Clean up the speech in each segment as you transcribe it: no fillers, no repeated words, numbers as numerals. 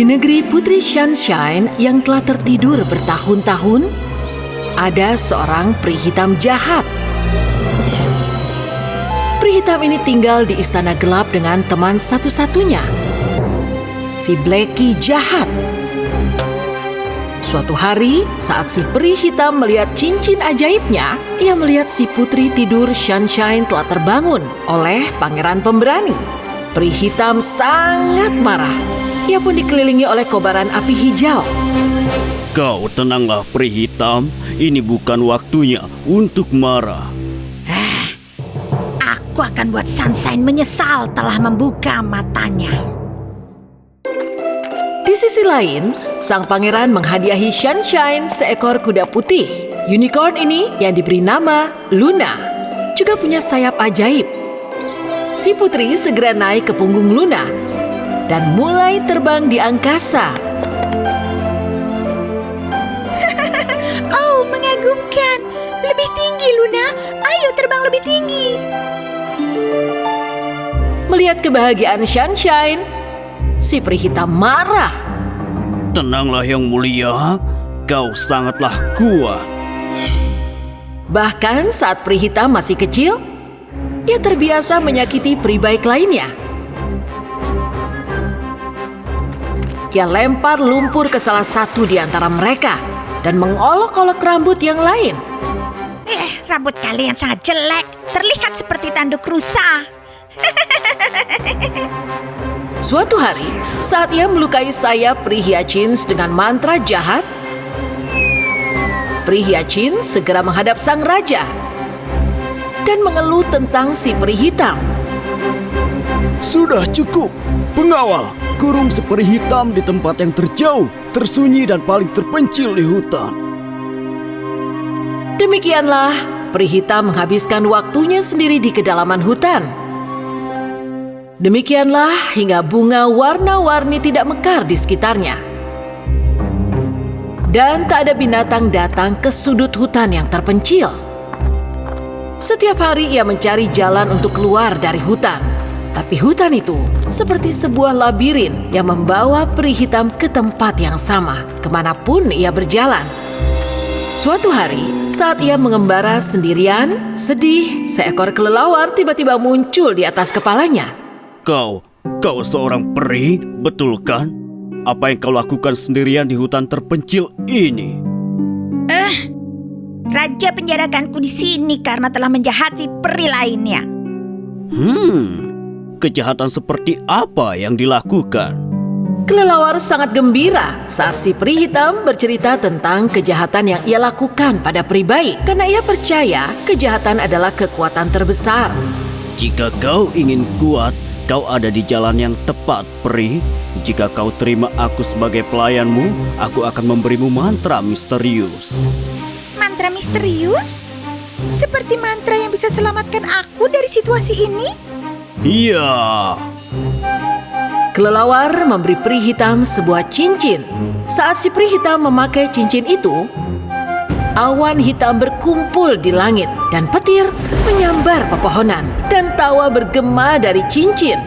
negeri Putri Sunshine yang telah tertidur bertahun-tahun, ada seorang peri hitam jahat. Peri hitam ini tinggal di istana gelap dengan teman satu-satunya, si Blackie jahat. Suatu hari, saat si peri hitam melihat cincin ajaibnya, ia melihat si putri tidur Sunshine telah terbangun oleh pangeran pemberani. Peri hitam sangat marah. Ia pun dikelilingi oleh kobaran api hijau. Kau tenanglah peri hitam, ini bukan waktunya untuk marah. Aku akan buat Sunshine menyesal telah membuka matanya. Di sisi lain, sang pangeran menghadiahi Sunshine seekor kuda putih. Unicorn ini yang diberi nama Luna juga punya sayap ajaib. Si putri segera naik ke punggung Luna dan mulai terbang di angkasa. Oh, mengagumkan. Lebih tinggi, Luna. Ayo terbang lebih tinggi. Melihat kebahagiaan Sunshine, si peri hitam marah. Tenanglah yang mulia, kau sangatlah kuat. Bahkan saat peri hitam masih kecil, ia terbiasa menyakiti peri baik lainnya. Ia lempar lumpur ke salah satu di antara mereka dan mengolok-olok rambut yang lain. Rambut kalian sangat jelek. Terlihat seperti tanduk rusa. Suatu hari, saat ia melukai sayap peri Hyacinth dengan mantra jahat, peri Hyacinth segera menghadap sang raja dan mengeluh tentang si peri hitam. Sudah cukup, pengawal, kurung si peri hitam di tempat yang terjauh, tersunyi dan paling terpencil di hutan. Demikianlah, peri hitam menghabiskan waktunya sendiri di kedalaman hutan. Demikianlah hingga bunga warna-warni tidak mekar di sekitarnya. Dan tak ada binatang datang ke sudut hutan yang terpencil. Setiap hari ia mencari jalan untuk keluar dari hutan. Tapi hutan itu seperti sebuah labirin yang membawa peri hitam ke tempat yang sama, kemanapun ia berjalan. Suatu hari, saat ia mengembara sendirian, sedih, seekor kelelawar tiba-tiba muncul di atas kepalanya. Kau seorang peri, betul kan? Apa yang kau lakukan sendirian di hutan terpencil ini? Raja penjarakanku di sini karena telah menjahati peri lainnya. Kejahatan seperti apa yang dilakukan? Kelelawar sangat gembira saat si peri hitam bercerita tentang kejahatan yang ia lakukan pada peri baik, karena ia percaya kejahatan adalah kekuatan terbesar. Jika kau ingin kuat, kau ada di jalan yang tepat, peri. Jika kau terima aku sebagai pelayanmu, aku akan memberimu mantra misterius. Mantra misterius? Seperti mantra yang bisa selamatkan aku dari situasi ini? Iya. Kelelawar memberi peri hitam sebuah cincin. Saat si peri hitam memakai cincin itu, awan hitam berkumpul di langit dan petir menyambar pepohonan dan tawa bergema dari cincin.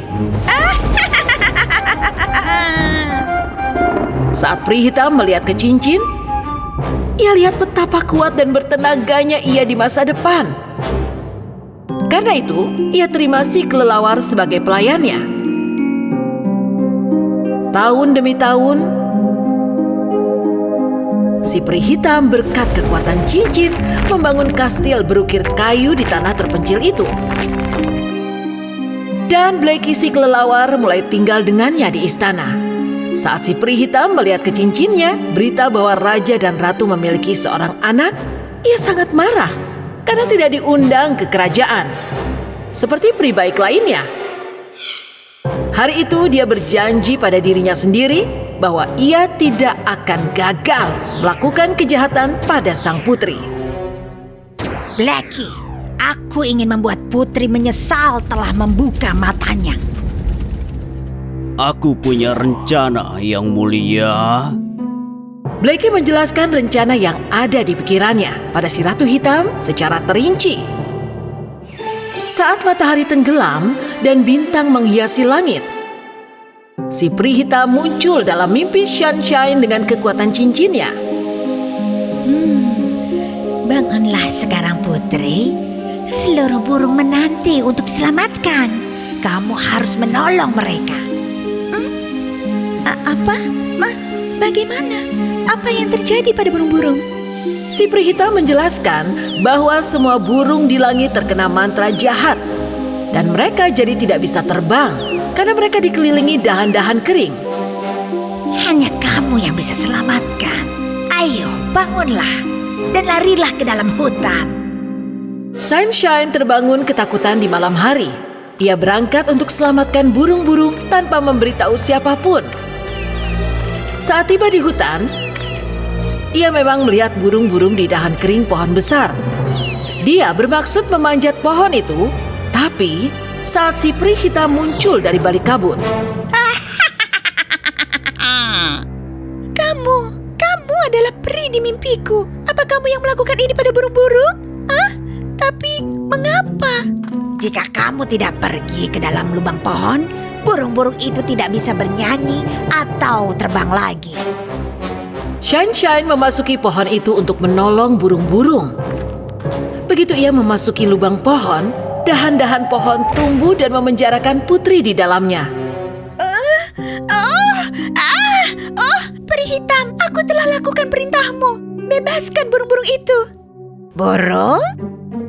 Saat peri hitam melihat ke cincin, ia lihat betapa kuat dan bertenaganya ia di masa depan. Karena itu, ia terima si kelelawar sebagai pelayannya. Tahun demi tahun, si peri hitam berkat kekuatan cincin membangun kastil berukir kayu di tanah terpencil itu. Dan Blackie si kelelawar mulai tinggal dengannya di istana. Saat si peri hitam melihat ke cincinnya, berita bahwa raja dan ratu memiliki seorang anak, ia sangat marah karena tidak diundang ke kerajaan. Seperti peri baik lainnya. Hari itu dia berjanji pada dirinya sendiri bahwa ia tidak akan gagal melakukan kejahatan pada sang putri. Blackie, aku ingin membuat putri menyesal telah membuka matanya. Aku punya rencana yang mulia. Blackie menjelaskan rencana yang ada di pikirannya pada si Ratu Hitam secara terinci. Saat matahari tenggelam dan bintang menghiasi langit, si peri hitam muncul dalam mimpi Sunshine dengan kekuatan cincinnya. Bangunlah sekarang putri. Seluruh burung menanti untuk diselamatkan. Kamu harus menolong mereka. Apa? Bagaimana? Apa yang terjadi pada burung-burung? Si peri hitam menjelaskan bahwa semua burung di langit terkena mantra jahat. Dan mereka jadi tidak bisa terbang karena mereka dikelilingi dahan-dahan kering. Hanya kamu yang bisa selamatkan. Ayo, bangunlah dan larilah ke dalam hutan. Sunshine terbangun ketakutan di malam hari. Ia berangkat untuk selamatkan burung-burung tanpa memberitahu siapapun. Saat tiba di hutan, ia memang melihat burung-burung di dahan kering pohon besar. Dia bermaksud memanjat pohon itu, tapi saat si peri hitam muncul dari balik kabut. Kamu adalah peri di mimpiku. Apa kamu yang melakukan ini pada burung-burung? Tapi mengapa? Jika kamu tidak pergi ke dalam lubang pohon, burung-burung itu tidak bisa bernyanyi atau terbang lagi. Sunshine memasuki pohon itu untuk menolong burung-burung. Begitu ia memasuki lubang pohon, dahan-dahan pohon tumbuh dan memenjarakan putri di dalamnya. Peri hitam, aku telah lakukan perintahmu. Bebaskan burung-burung itu. Burung?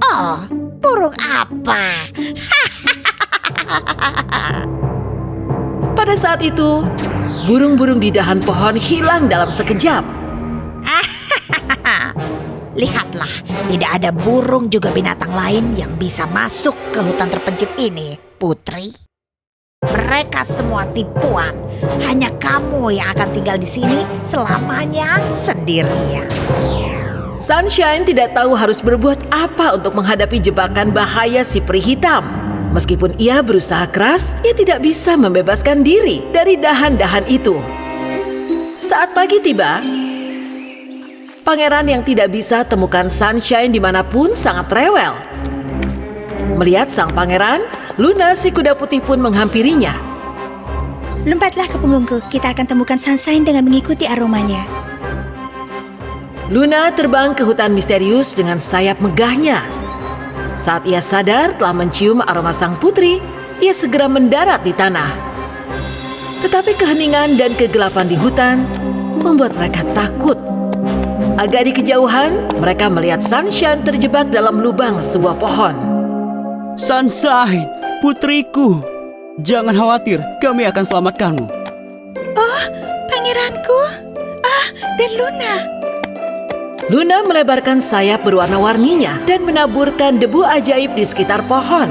Oh, burung apa? Pada saat itu, burung-burung di dahan pohon hilang dalam sekejap. Lihatlah, tidak ada burung juga binatang lain yang bisa masuk ke hutan terpencil ini, putri. Mereka semua tipuan. Hanya kamu yang akan tinggal di sini selamanya sendirian. Sunshine tidak tahu harus berbuat apa untuk menghadapi jebakan bahaya si peri hitam. Meskipun ia berusaha keras, ia tidak bisa membebaskan diri dari dahan-dahan itu. Saat pagi tiba, pangeran yang tidak bisa temukan Sunshine dimanapun sangat rewel. Melihat sang pangeran, Luna si kuda putih pun menghampirinya. Lompatlah ke punggungku, kita akan temukan Sunshine dengan mengikuti aromanya. Luna terbang ke hutan misterius dengan sayap megahnya. Saat ia sadar telah mencium aroma sang putri, ia segera mendarat di tanah. Tetapi keheningan dan kegelapan di hutan membuat mereka takut. Agak di kejauhan, mereka melihat Sunshine terjebak dalam lubang sebuah pohon. Sunshine, putriku. Jangan khawatir, kami akan selamatkanmu. Oh, pangeranku. Dan Luna. Luna melebarkan sayap berwarna-warninya dan menaburkan debu ajaib di sekitar pohon.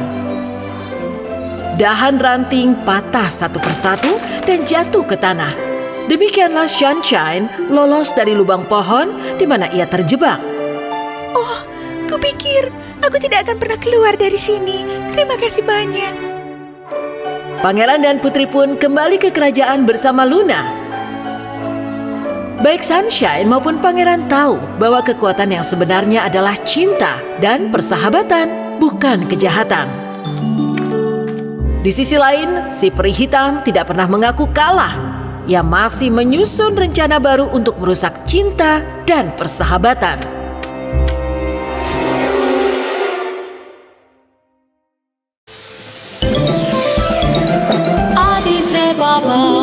Dahan ranting patah satu persatu dan jatuh ke tanah. Demikianlah Sunshine lolos dari lubang pohon di mana ia terjebak. Oh, kupikir aku tidak akan pernah keluar dari sini. Terima kasih banyak. Pangeran dan putri pun kembali ke kerajaan bersama Luna. Baik Sunshine maupun pangeran tahu bahwa kekuatan yang sebenarnya adalah cinta dan persahabatan, bukan kejahatan. Di sisi lain, si peri hitam tidak pernah mengaku kalah. Ia masih menyusun rencana baru untuk merusak cinta dan persahabatan. Adi se baba